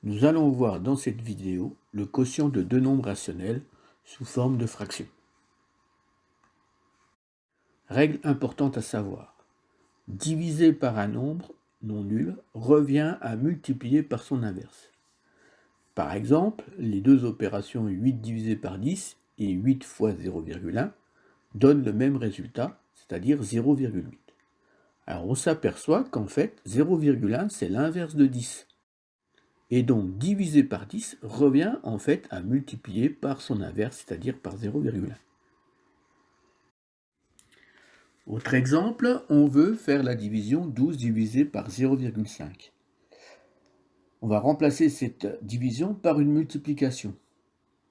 Nous allons voir dans cette vidéo le quotient de deux nombres rationnels sous forme de fraction. Règle importante à savoir. Diviser par un nombre non nul revient à multiplier par son inverse. Par exemple, les deux opérations 8 divisé par 10 et 8 fois 0,1 donnent le même résultat, c'est-à-dire 0,8. Alors on s'aperçoit qu'en fait 0,1 c'est l'inverse de 10. Et donc diviser par 10 revient en fait à multiplier par son inverse, c'est-à-dire par 0,1. Autre exemple, on veut faire la division 12 divisé par 0,5. On va remplacer cette division par une multiplication.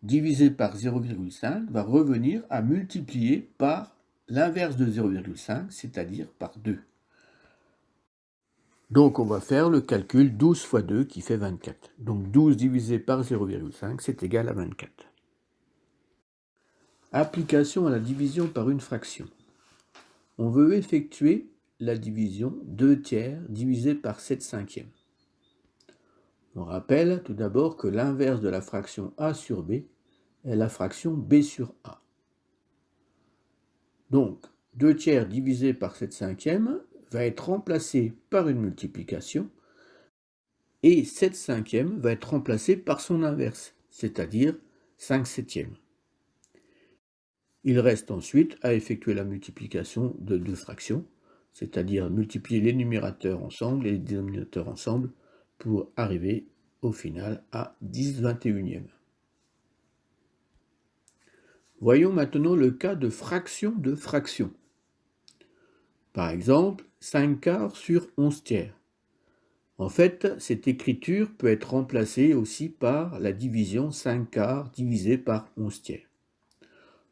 Divisé par 0,5 va revenir à multiplier par l'inverse de 0,5, c'est-à-dire par 2. Donc on va faire le calcul 12 fois 2 qui fait 24. Donc 12 divisé par 0,5 c'est égal à 24. Application à la division par une fraction. On veut effectuer la division 2 tiers divisé par 7 cinquièmes. On rappelle tout d'abord que l'inverse de la fraction a sur b est la fraction b sur a. Donc 2 tiers divisé par 7 cinquièmes va être remplacé par une multiplication et 7 cinquièmes va être remplacé par son inverse, c'est-à-dire 5 septièmes. Il reste ensuite à effectuer la multiplication de deux fractions, c'est-à-dire multiplier les numérateurs ensemble et les dénominateurs ensemble pour arriver au final à 10/21e. Voyons maintenant le cas de fraction de fraction. Par exemple, 5 quarts sur 11 tiers. En fait, cette écriture peut être remplacée aussi par la division 5 quarts divisé par 11 tiers.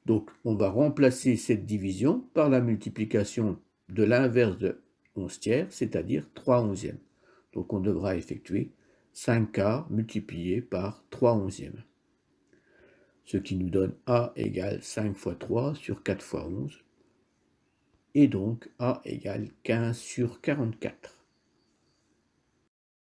Donc, on va remplacer cette division par la multiplication de l'inverse de 11 tiers, c'est-à-dire 3 onzièmes. Donc, on devra effectuer 5 quarts multiplié par 3 onzièmes. Ce qui nous donne A égale 5 fois 3 sur 4 fois 11. Et donc, A égale 15 sur 44.